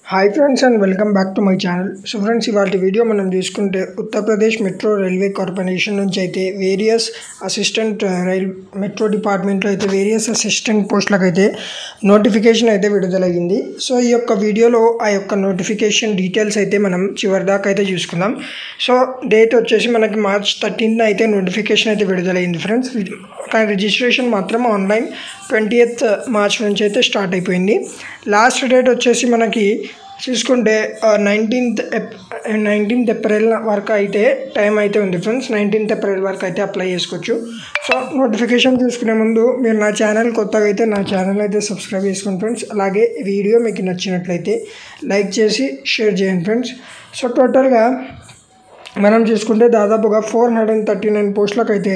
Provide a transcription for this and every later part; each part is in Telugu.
Hi friends and welcome back to my channel. So friends, ఇవాళ వీడియో మనం చూసుకుంటే ఉత్తరప్రదేశ్ మెట్రో రైల్వే కార్పొరేషన్ నుంచి అయితే వేరియస్ అసిస్టెంట్ మెట్రో డిపార్ట్మెంట్లో అయితే వేరియస్ అసిస్టెంట్ పోస్టులకు అయితే నోటిఫికేషన్ అయితే విడుదలయ్యింది. సో ఈ యొక్క వీడియోలో ఆ యొక్క నోటిఫికేషన్ డీటెయిల్స్ అయితే మనం చివరి దాకా అయితే చూసుకుందాం. సో డేట్ వచ్చేసి మనకి March 13th అయితే నోటిఫికేషన్ అయితే విడుదలైంది ఫ్రెండ్స్. కానీ రిజిస్ట్రేషన్ మాత్రం ఆన్లైన్ 20th March నుంచి అయితే స్టార్ట్ అయిపోయింది. లాస్ట్ డేట్ వచ్చేసి మనకి చూసుకుంటే 19th April వరకు అయితే టైం అయితే ఉంది ఫ్రెండ్స్. 19th April వరకు అయితే అప్లై చేసుకోవచ్చు. సో నోటిఫికేషన్ చూసుకునే ముందు మీరు నా ఛానల్ కొత్తగా అయితే నా ఛానల్ అయితే సబ్స్క్రైబ్ చేసుకోండి ఫ్రెండ్స్. అలాగే వీడియో మీకు నచ్చినట్లయితే లైక్ చేసి షేర్ చేయండి ఫ్రెండ్స్. సో టోటల్గా మనం చూసుకుంటే దాదాపుగా 439 పోస్టులకు అయితే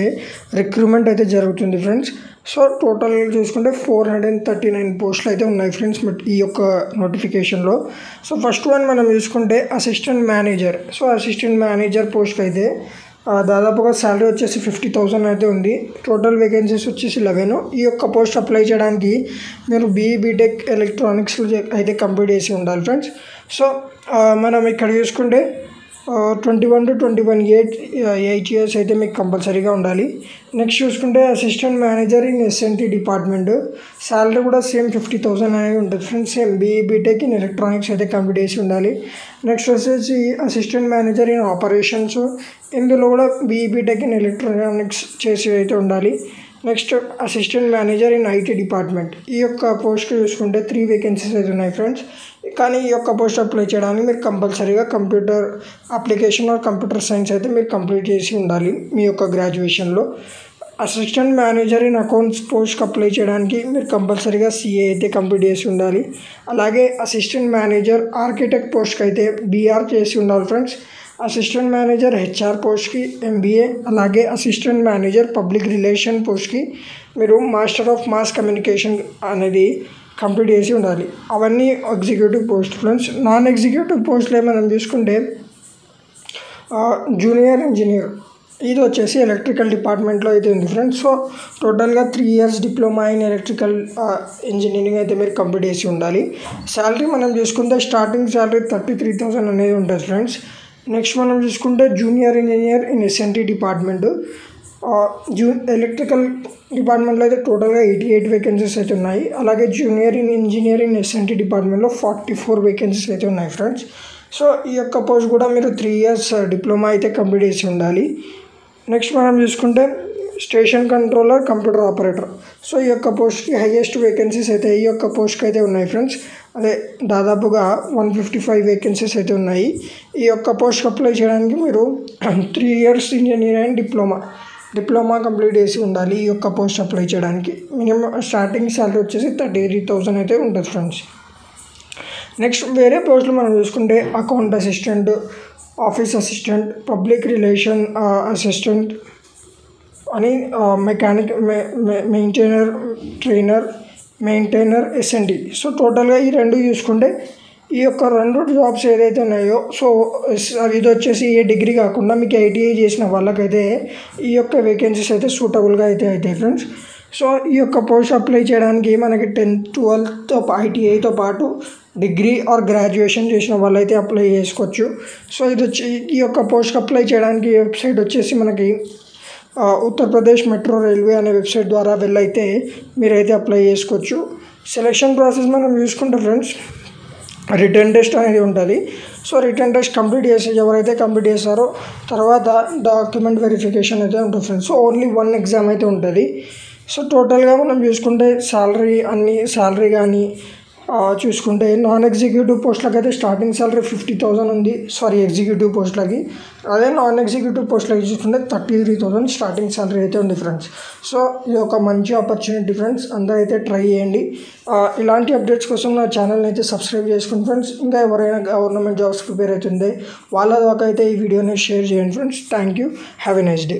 రిక్రూట్మెంట్ అయితే జరుగుతుంది ఫ్రెండ్స్. సో టోటల్ చూసుకుంటే 439 పోస్టులు అయితే ఉన్నాయి ఫ్రెండ్స్ ఈ యొక్క నోటిఫికేషన్లో. సో ఫస్ట్ వన్ మనం చూసుకుంటే assistant manager. So assistant manager పోస్ట్కి అయితే దాదాపుగా శాలరీ వచ్చేసి 50,000 అయితే ఉంది. టోటల్ వేకెన్సీస్ వచ్చేసి 11. ఈ యొక్క పోస్ట్ అప్లై చేయడానికి మీరు బీటెక్ ఎలక్ట్రానిక్స్ అయితే కంప్లీట్ చేసి ఉండాలి ఫ్రెండ్స్. సో మనం ఇక్కడ చూసుకుంటే 21 to 21 8 years అయితే మీకు కంపల్సరీగా ఉండాలి. నెక్స్ట్ చూసుకుంటే assistant manager in SNT department salary కూడా సేమ్ 50,000 అనేది ఉంటుంది friends. Same BTech in electronics అయితే కంప్లీట్ చేసి ఉండాలి. నెక్స్ట్ వచ్చేసి అసిస్టెంట్ మేనేజర్ ఇన్ ఆపరేషన్స్, ఇందులో కూడా బీటెక్ ఇన్ ఎలక్ట్రానిక్స్ చేసి అయితే ఉండాలి. Next assistant manager in IT department. ఈ యొక్క పోస్ట్ చూసుకుంటే 3 వేకెన్సీస్ అయితే ఉన్నాయి ఫ్రెండ్స్. కానీ ఈ యొక్క పోస్ట్ అప్లై చేయడానికి మీరు కంపల్సరీగా computer application or computer science అయితే మీరు కంప్లీట్ చేసి ఉండాలి మీ యొక్క గ్రాడ్యుయేషన్లో. అసిస్టెంట్ మేనేజర్ ఇన్ అకౌంట్స్ పోస్ట్కి అప్లై చేయడానికి మీరు కంపల్సరీగా CA అయితే కంప్లీట్ చేసి ఉండాలి. అలాగే అసిస్టెంట్ మేనేజర్ ఆర్కిటెక్ట్ పోస్ట్కి అయితే BR చేసి ఉండాలి ఫ్రెండ్స్. అసిస్టెంట్ మేనేజర్ HR పోస్ట్కి MBA, అలాగే అసిస్టెంట్ మేనేజర్ పబ్లిక్ రిలేషన్ పోస్ట్కి మీరు మాస్టర్ ఆఫ్ మాస్ కమ్యూనికేషన్ అనేది కంప్లీట్ చేసి ఉండాలి. అవన్నీ executive post friends. Non executive పోస్టులే మనం చూసుకుంటే జూనియర్ ఇంజనీర్, ఇది వచ్చేసి ఎలక్ట్రికల్ డిపార్ట్మెంట్లో అయితే ఉంది ఫ్రెండ్స్. సో టోటల్గా 3 years diploma in electrical engineering అయితే మీరు కంప్లీట్ చేసి ఉండాలి. శాలరీ మనం చూసుకుంటే స్టార్టింగ్ శాలరీ 33,000 అనేది ఉంటుంది ఫ్రెండ్స్. నెక్స్ట్ మనం చూసుకుంటే junior engineer in SNT department, electrical డిపార్ట్మెంట్లో అయితే టోటల్గా 88 వేకెన్సీస్ అయితే ఉన్నాయి. అలాగే junior in engineer in SNT డిపార్ట్మెంట్లో 44 వేకెన్సీస్ అయితే ఉన్నాయి ఫ్రెండ్స్. సో ఈ యొక్క పోస్ట్ కూడా మీరు 3 years డిప్లొమా అయితే కంప్లీట్ చేసి ఉండాలి. నెక్స్ట్ మనం చూసుకుంటే station controller computer operator. So ఈ యొక్క పోస్ట్కి హైయెస్ట్ వేకెన్సీస్ అయితే ఈ యొక్క పోస్ట్కి అయితే ఉన్నాయి ఫ్రెండ్స్. అదే దాదాపుగా 155 వేకెన్సీస్ అయితే ఉన్నాయి. ఈ యొక్క పోస్ట్ అప్లై చేయడానికి మీరు 3 years engineer and diploma complete చేసి ఉండాలి. ఈ యొక్క పోస్ట్ అప్లై చేయడానికి మినిమం స్టార్టింగ్ శాలరీ వచ్చేసి 33,000 అయితే ఉంటుంది ఫ్రెండ్స్. నెక్స్ట్ వేరే పోస్టులు మనం చూసుకుంటే account assistant, office assistant, public relation assistant అని mechanic maintainer trainer maintainer SND. So టోటల్గా ఈ 2 చూసుకుంటే ఈ యొక్క 2 జాబ్స్ ఏదైతే ఉన్నాయో సో ఇది వచ్చేసి ఏ డిగ్రీ కాకుండా మీకు ITI చేసిన వాళ్ళకైతే ఈ యొక్క వేకెన్సీస్ అయితే సూటబుల్గా అయితే అవుతాయి ఫ్రెండ్స్. సో ఈ యొక్క పోస్ట్ అప్లై చేయడానికి మనకి 10th 12th ITIతో పాటు డిగ్రీ ఆర్ గ్రాడ్యుయేషన్ చేసిన వాళ్ళైతే అప్లై చేసుకోవచ్చు. సో ఇది వచ్చి ఈ యొక్క పోస్ట్ అప్లై చేయడానికి వెబ్సైట్ వచ్చేసి మనకి ఉత్తరప్రదేశ్ మెట్రో రైల్వే అనే వెబ్సైట్ ద్వారా వెళ్ళైతే మీరైతే అప్లై చేసుకోవచ్చు. సెలెక్షన్ ప్రాసెస్ మనం చూసుకుంటే ఫ్రెండ్స్ రిటర్న్ టెస్ట్ అనేది ఉంటుంది. సో రిటర్న్ టెస్ట్ కంప్లీట్ చేసి ఎవరైతే కంప్లీట్ చేస్తారో తర్వాత డాక్యుమెంట్ వెరిఫికేషన్ అయితే ఉంటుంది ఫ్రెండ్స్. సో ఓన్లీ 1 ఎగ్జామ్ అయితే ఉంటుంది. సో టోటల్గా మనం చూసుకుంటే శాలరీ కానీ చూసుకుంటే నాన్ ఎగ్జిక్యూటివ్ పోస్టులకు అయితే స్టార్టింగ్ శాలరీ 50,000 ఉంది. ఎగ్జిక్యూటివ్ పోస్టులకి. అదే నాన్ ఎగ్జిక్యూటివ్ పోస్టులకి చూసుకుంటే 33,000 స్టార్టింగ్ శాలరీ అయితే ఉంది ఫ్రెండ్స్. సో ఇది ఒక మంచి ఆపర్చునిటీ ఫ్రెండ్స్, అందరూ అయితే ట్రై చేయండి. ఇలాంటి అప్డేట్స్ కోసం నా ఛానల్ని అయితే సబ్స్క్రైబ్ చేసుకోండి ఫ్రెండ్స్. ఇంకా ఎవరైనా గవర్నమెంట్ జాబ్స్ ప్రిపేర్ అవుతుందే వాళ్ళ దాకా అయితే ఈ వీడియోని షేర్ చేయండి friends. Thank you. Have a nice day.